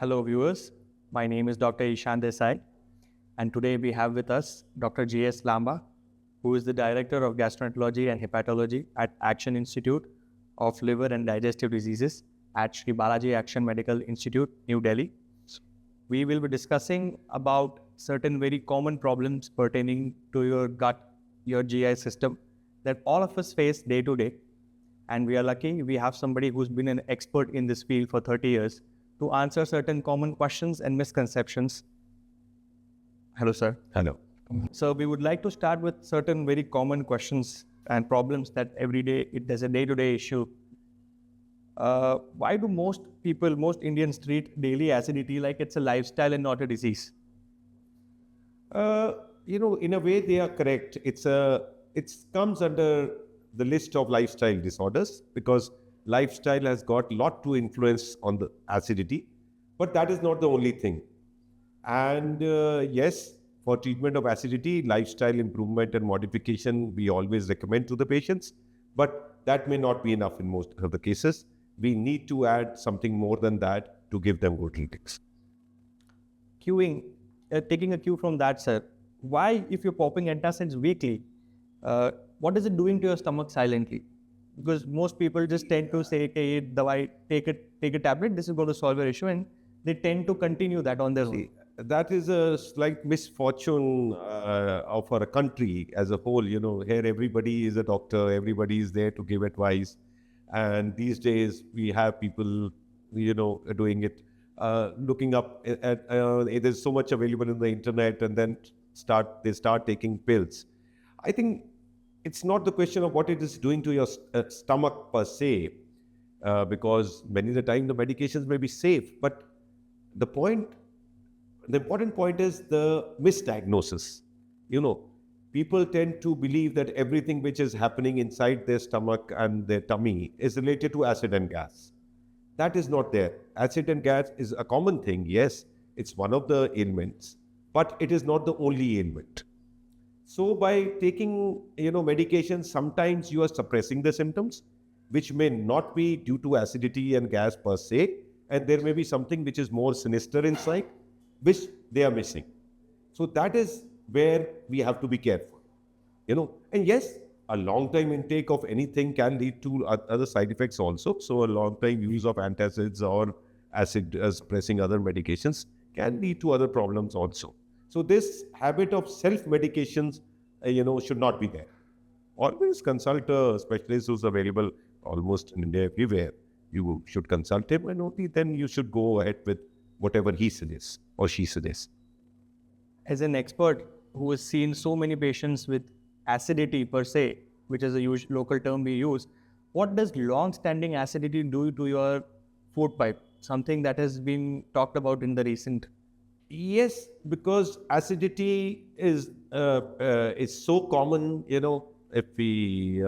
Hello viewers, my name is Dr. Ishan Desai and today we have with us Dr. G.S. Lamba, who is the Director of Gastroenterology and Hepatology at Action Institute of Liver and Digestive Diseases at Shri Balaji Action Medical Institute, New Delhi. We will be discussing about certain very common problems pertaining to your gut, your GI system that all of us face day to day. And we are lucky we have somebody who's been an expert in this field for 30 years to answer certain common questions and misconceptions. Hello, sir. Hello. So we would like to start with certain very common questions and problems that every day, there's a day-to-day issue. Why do most people, most Indians treat daily acidity like it's a lifestyle and not a disease? In a way they are correct. It comes under the list of lifestyle disorders because lifestyle has got a lot to influence on the acidity, but that is not the only thing. And yes, for treatment of acidity, lifestyle improvement and modification we always recommend to the patients, but that may not be enough in most of the cases. We need to add something more than that to give them good readings. Taking a cue from that, sir, why, if you're popping antacids weekly, what is it doing to your stomach silently? Because most people just tend to say, okay, take a tablet, this is going to solve your issue, and they tend to continue that on their own. That is a slight misfortune of our country as a whole. Here everybody is a doctor, everybody is there to give advice. And these days we have people, doing it, looking up at, there's so much available in the internet, and then they start taking pills. I think it's not the question of what it is doing to your stomach per se, because many of the time the medications may be safe, but the important point is the misdiagnosis. People tend to believe that everything which is happening inside their stomach and their tummy is related to acid and gas. That is not there. Acid and gas is a common thing. Yes, it's one of the ailments, but it is not the only ailment. So by taking, medications, sometimes you are suppressing the symptoms, which may not be due to acidity and gas per se, and there may be something which is more sinister inside, which they are missing. So that is where we have to be careful, And yes, a long time intake of anything can lead to other side effects also. So a long time use of antacids or acid suppressing other medications can lead to other problems also. So this habit of self-medications, should not be there. Always consult a specialist who's available almost in India everywhere. You should consult him, and only then you should go ahead with whatever he suggests or she suggests. As an expert who has seen so many patients with acidity per se, which is a local term we use, what does long-standing acidity do to your food pipe? Something that has been talked about in the recent. Yes, because acidity is so common. If we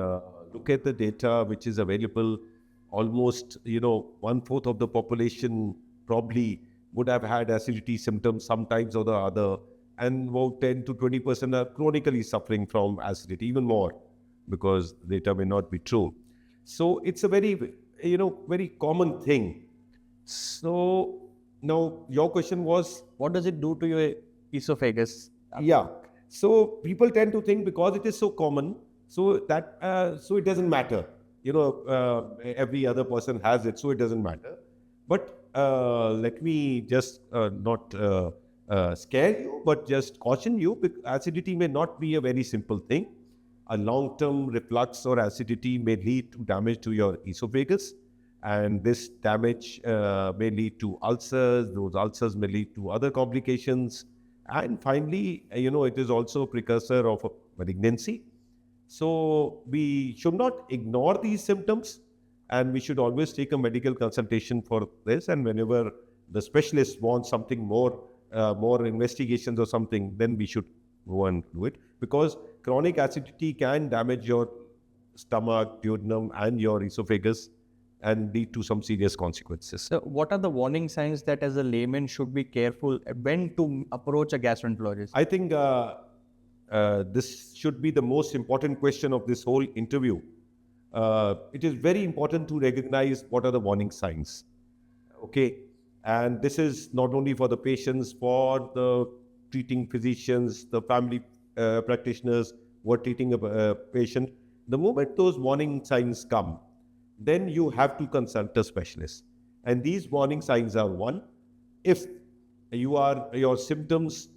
look at the data which is available, almost 1/4 of the population probably would have had acidity symptoms sometimes or the other, and about 10 to 20% are chronically suffering from acidity, even more, because data may not be true. So it's a very very common thing. So now your question was, what does it do to your esophagus? Yeah. So people tend to think because it is so common, so that so it doesn't matter. Every other person has it, so it doesn't matter. But let me just not scare you, but just caution you. Acidity may not be a very simple thing. A long-term reflux or acidity may lead to damage to your esophagus. And this damage may lead to ulcers. Those ulcers may lead to other complications. And finally, it is also a precursor of a malignancy. So we should not ignore these symptoms, and we should always take a medical consultation for this. And whenever the specialist wants something more investigations or something, then we should go and do it, because chronic acidity can damage your stomach, duodenum, and your esophagus, and lead to some serious consequences. So what are the warning signs that as a layman should be careful when to approach a gastroenterologist? I think this should be the most important question of this whole interview. It is very important to recognize what are the warning signs. Okay, And this is not only for the patients, for the treating physicians, the family practitioners who are treating a patient. The moment those warning signs come, then you have to consult a specialist. And these warning signs are: one, if your symptoms,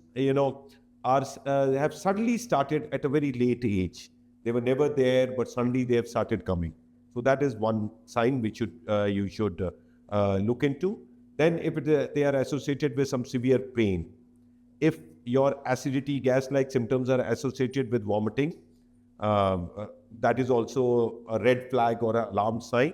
are have suddenly started at a very late age. They were never there, but suddenly they have started coming. So that is one sign which you should look into. Then, if they are associated with some severe pain, if your acidity, gas-like symptoms are associated with vomiting, that is also a red flag or an alarm sign.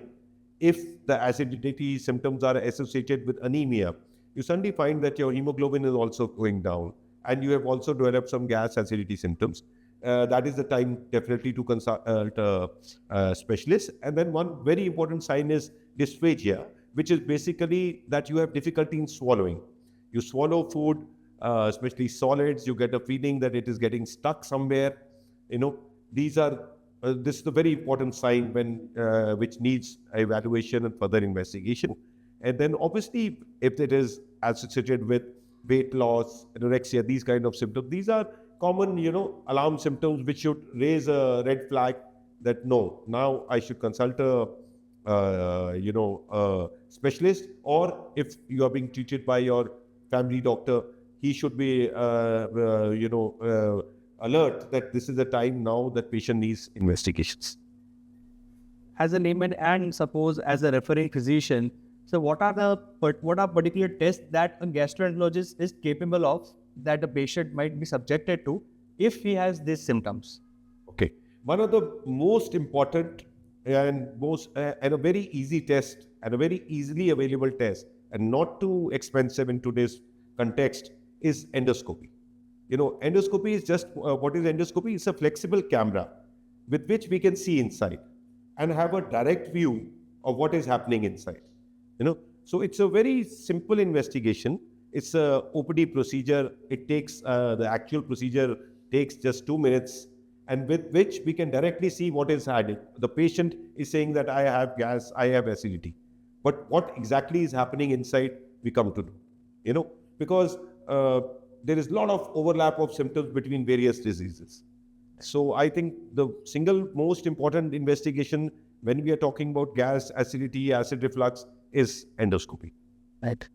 If the acidity symptoms are associated with anemia, you suddenly find that your hemoglobin is also going down, and you have also developed some gas acidity symptoms. That is the time definitely to consult a specialist. And then one very important sign is dysphagia, which is basically that you have difficulty in swallowing. You swallow food, especially solids, you get a feeling that it is getting stuck somewhere. These are this is a very important sign which needs evaluation and further investigation. And then obviously, if it is associated with weight loss, anorexia, these kind of symptoms, these are common, alarm symptoms which should raise a red flag that no, now I should consult a specialist. Or if you are being treated by your family doctor, he should be alert that this is the time now that patient needs investigations. As a layman and suppose as a referring physician, so what are particular tests that a gastroenterologist is capable of that a patient might be subjected to if he has these symptoms? Okay, one of the most important and a very easy test and a very easily available test, and not too expensive in today's context, is endoscopy. Endoscopy is just what is endoscopy? It's a flexible camera with which we can see inside and have a direct view of what is happening inside. So it's a very simple investigation. It's a OPD procedure. It takes the actual procedure takes just 2 minutes, and with which we can directly see what is happening. The patient is saying that I have gas, I have acidity, but what exactly is happening inside, we come to know. Because there is a lot of overlap of symptoms between various diseases. So I think the single most important investigation when we are talking about gas, acidity, acid reflux is endoscopy. Right.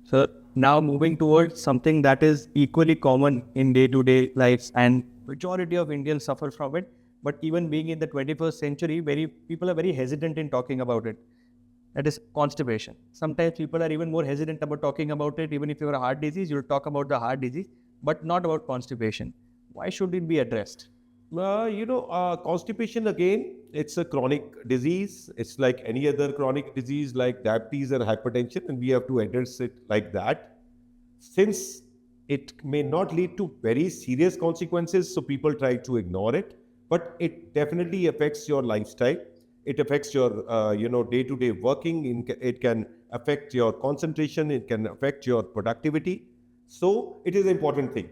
So now moving towards something that is equally common in day-to-day lives, and majority of Indians suffer from it. But even being in the 21st century, people are very hesitant in talking about it. That is constipation. Sometimes people are even more hesitant about talking about it. Even if you have a heart disease, you'll talk about the heart disease, but not about constipation. Why should it be addressed? Constipation, again, it's a chronic disease. It's like any other chronic disease like diabetes or hypertension, and we have to address it like that. Since it may not lead to very serious consequences, so people try to ignore it, but it definitely affects your lifestyle. It affects your day-to-day working. It can affect your concentration. It can affect your productivity. So it is an important thing.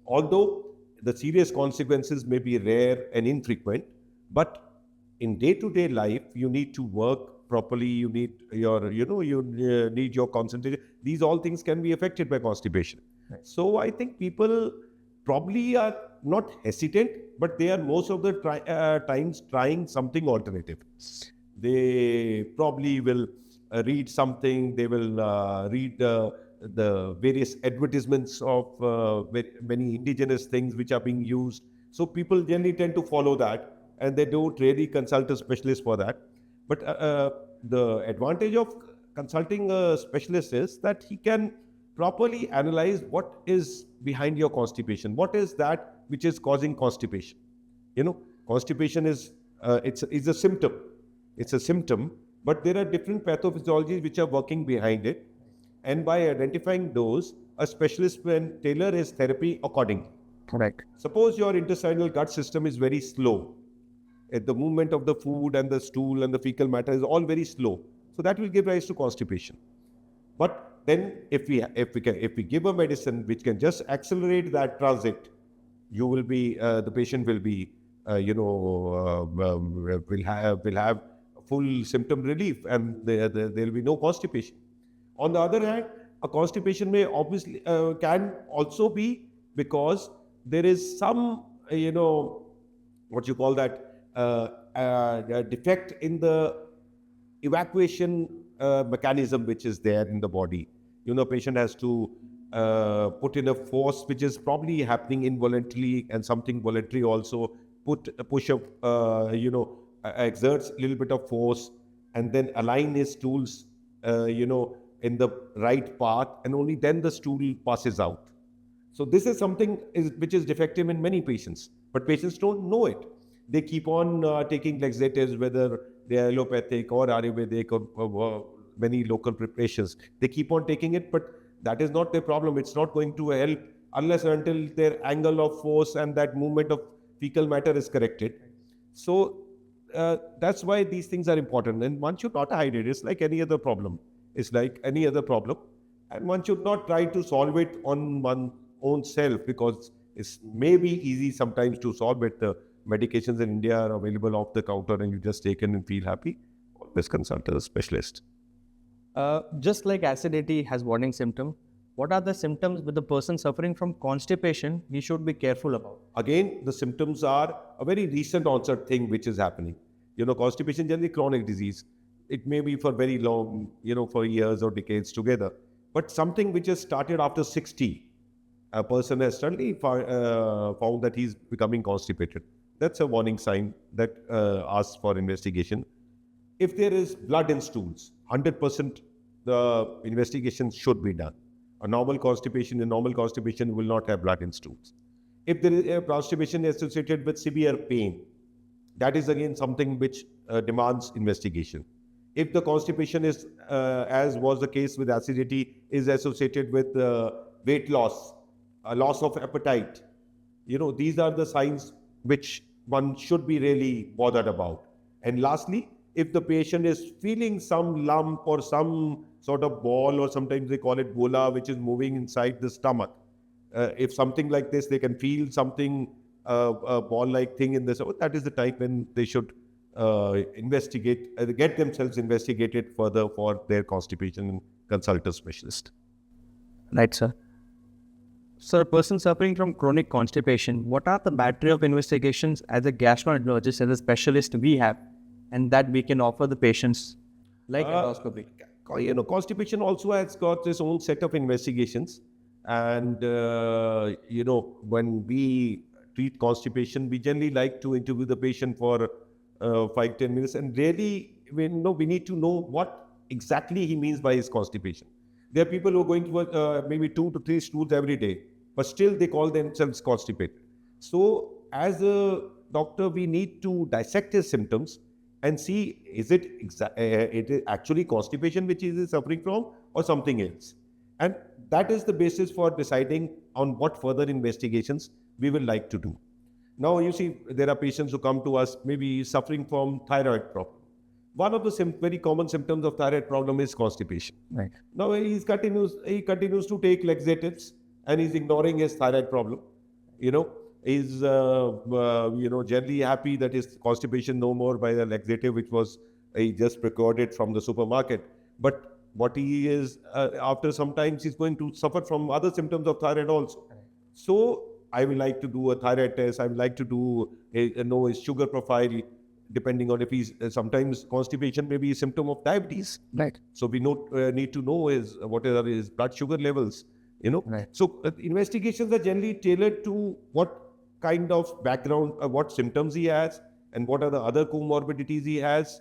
Although the serious consequences may be rare and infrequent, but in day-to-day life, you need to work properly. You need need your concentration. These all things can be affected by constipation. Right. So I think people probably are not hesitant, but they are most of the times trying something alternative. They probably will read something. They will read the various advertisements of many indigenous things which are being used. So people generally tend to follow that, and they don't really consult a specialist for that. But the advantage of consulting a specialist is that he can properly analyze what is behind your constipation. What is that which is causing constipation? Constipation is it's a symptom. It's a symptom, but there are different pathophysiologies which are working behind it. And by identifying those, a specialist can tailor his therapy accordingly. Correct. Suppose your intestinal gut system is very slow. At the movement of the food and the stool and the fecal matter is all very slow. So that will give rise to constipation. But then if we give a medicine which can just accelerate that transit, the patient will be will have full symptom relief, and there will be no constipation. On the other hand, a constipation may obviously can also be because there is some, what you call that, defect in the evacuation mechanism which is there in the body. Patient has to put in a force which is probably happening involuntarily, and something voluntary also. Push up, exerts a little bit of force, and then align his stools, in the right path, and only then the stool passes out. So this is something which is defective in many patients, but patients don't know it. They keep on taking laxatives, whether they are allopathic or Ayurvedic or many local preparations. They keep on taking it, but that is not their problem. It's not going to help unless and until their angle of force and that movement of fecal matter is corrected. So that's why these things are important. And one should not hide it. It's like any other problem. It's like any other problem. And one should not try to solve it on one's own self, because it's maybe easy sometimes to solve it. The medications in India are available off the counter and you just take it and feel happy. Always consult a specialist. Just like acidity has warning symptom, what are the symptoms with the person suffering from constipation he should be careful about? Again, the symptoms are a very recent onset thing which is happening. Constipation is generally chronic disease. It may be for very long, for years or decades together. But something which has started after 60, a person has suddenly found that he's becoming constipated. That's a warning sign that asks for investigation. If there is blood in stools, 100% the investigation should be done. A normal constipation will not have blood in stools. If there is a constipation associated with severe pain, that is again something which demands investigation. If the constipation is, as was the case with acidity, is associated with weight loss, a loss of appetite, these are the signs which one should be really bothered about. And lastly, if the patient is feeling some lump or some sort of ball, or sometimes they call it bola, which is moving inside the stomach, if something like this, they can feel something, a ball-like thing in the stomach, that is the time when they should investigate, get themselves investigated further for their constipation and consult a specialist. Right, sir. So, a person suffering from chronic constipation, what are the battery of investigations as a gastroenterologist, as a specialist we have, and that we can offer the patients, like endoscopy? Constipation also has got its own set of investigations. And, when we treat constipation, we generally like to interview the patient for 5-10 minutes. And really, we need to know what exactly he means by his constipation. There are people who are going to maybe 2 to 3 stools every day, but still they call themselves constipated. So as a doctor, we need to dissect his symptoms and see, is it actually constipation which he is suffering from, or something else? And that is the basis for deciding on what further investigations we will like to do. Now, you see, there are patients who come to us maybe suffering from thyroid problem. One of the very common symptoms of thyroid problem is constipation. Right. Now, he continues to take laxatives and he's ignoring his thyroid problem. He's generally happy that his constipation no more by the laxative which was he just procured it from the supermarket. But what he is, after some time, he's going to suffer from other symptoms of thyroid also. So I would like to do a thyroid test. I would like to know his sugar profile, depending on if he's, sometimes constipation may be a symptom of diabetes. Right. So we need to know what are his blood sugar levels, Right. So investigations are generally tailored to what kind of background, what symptoms he has, and what are the other comorbidities he has,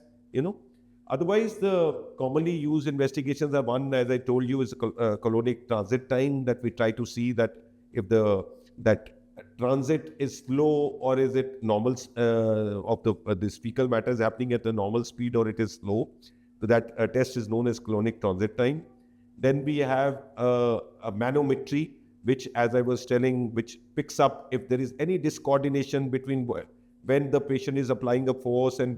Otherwise, the commonly used investigations are one, as I told you, is a colonic transit time, that we try to see that if that transit is slow, or is it normal, this fecal matter is happening at a normal speed, or it is slow. So that test is known as colonic transit time. Then we have a manometry, which, as I was telling, which picks up if there is any discoordination between when the patient is applying a force and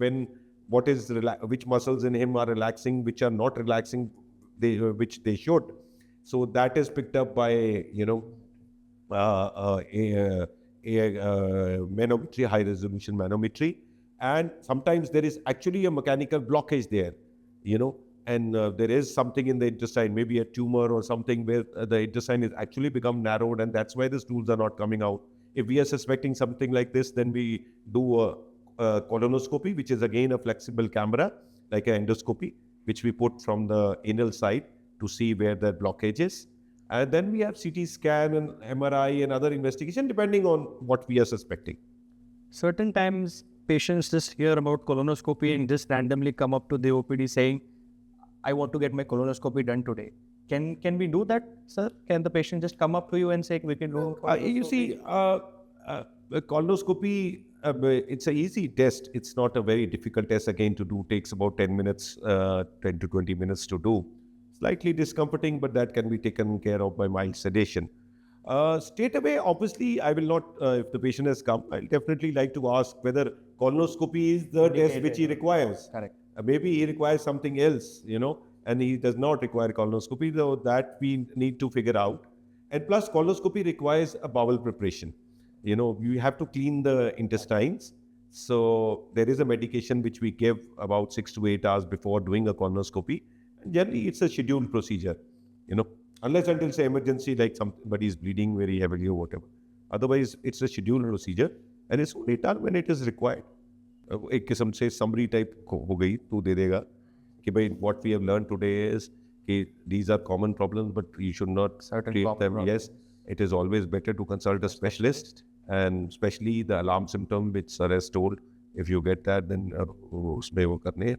which muscles in him are relaxing, which are not relaxing, which they should. So that is picked up by a manometry, high resolution manometry. And sometimes there is actually a mechanical blockage there, and there is something in the intestine, maybe a tumor or something where the intestine is actually become narrowed, and that's why the stools are not coming out. If we are suspecting something like this, then we do a colonoscopy, which is again a flexible camera, like an endoscopy, which we put from the anal side to see where the blockage is. And then we have CT scan and MRI and other investigation, depending on what we are suspecting. Certain times patients just hear about colonoscopy and just randomly come up to the OPD saying, I want to get my colonoscopy done today. Can we do that, sir? Can the patient just come up to you and say, we can do You see, colonoscopy, it's an easy test. It's not a very difficult test again to do. Takes about 10 minutes, 10 to 20 minutes to do. Slightly discomforting, but that can be taken care of by mild sedation. Straight away, obviously, I will not, if the patient has come, I'll definitely like to ask whether colonoscopy is the test which he requires. Correct. Maybe he requires something else, and he does not require colonoscopy, though that we need to figure out. And plus, colonoscopy requires a bowel preparation. You have to clean the intestines. So there is a medication which we give about 6 to 8 hours before doing a colonoscopy. And generally, it's a scheduled procedure, unless until say emergency, like somebody is bleeding very heavily or whatever. Otherwise, it's a scheduled procedure, and it's only done when it is required. एक किस्म से summary type हो गई तो दे देगा कि भाई what we have learned today is कि these are common problems, but you should not treat them. Yes, it is always better to consult a specialist, and especially the alarm symptom which sir has told. If you get that, then उसमें वो करने हैं.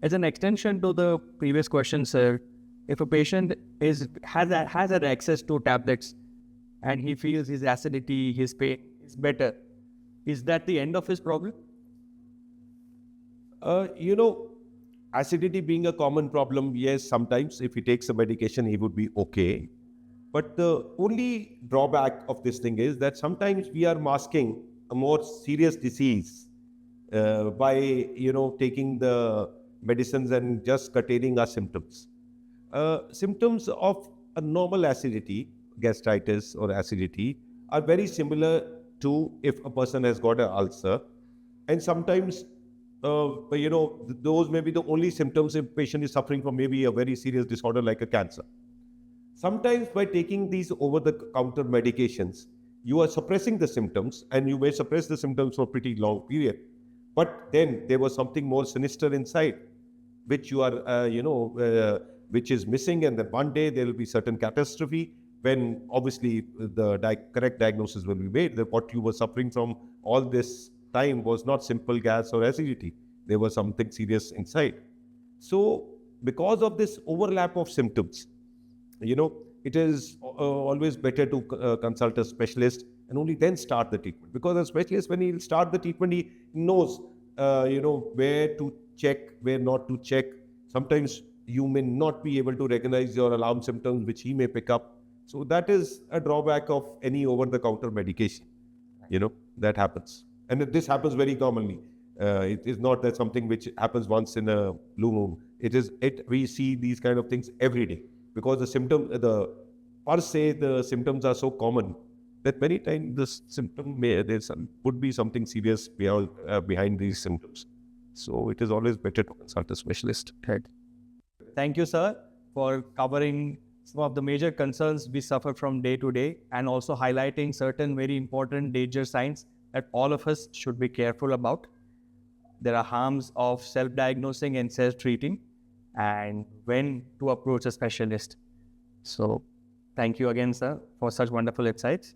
As an extension to the previous question, sir, if a patient has had access to tablets and he feels his acidity, his pain is better, is that the end of his problem? Acidity being a common problem, yes, sometimes if he takes a medication, he would be okay. But the only drawback of this thing is that sometimes we are masking a more serious disease by, taking the medicines and just curtailing our symptoms. Symptoms of a normal acidity, gastritis or acidity, are very similar to if a person has got an ulcer. And sometimes, those may be the only symptoms if patient is suffering from maybe a very serious disorder like a cancer. Sometimes by taking these over-the-counter medications, you are suppressing the symptoms, and you may suppress the symptoms for a pretty long period. But then there was something more sinister inside, which you are, which is missing, and then one day there will be certain catastrophe when obviously the correct diagnosis will be made that what you were suffering from all this time was not simple gas or acidity. There was something serious inside. So because of this overlap of symptoms, it is always better to consult a specialist and only then start the treatment. Because a specialist, when he start the treatment, he knows, where to check, where not to check. Sometimes you may not be able to recognize your alarm symptoms, which he may pick up. So that is a drawback of any over-the-counter medication. That happens. And this happens very commonly. It is not that something which happens once in a blue moon. We see these kind of things every day. Because the symptoms are so common that many times the symptom would be something serious behind these symptoms. So it is always better to consult a specialist. Thank you, sir, for covering some of the major concerns we suffer from day to day, and also highlighting certain very important danger signs that all of us should be careful about. There are harms of self-diagnosing and self-treating, and when to approach a specialist. So thank you again, sir, for such wonderful insights.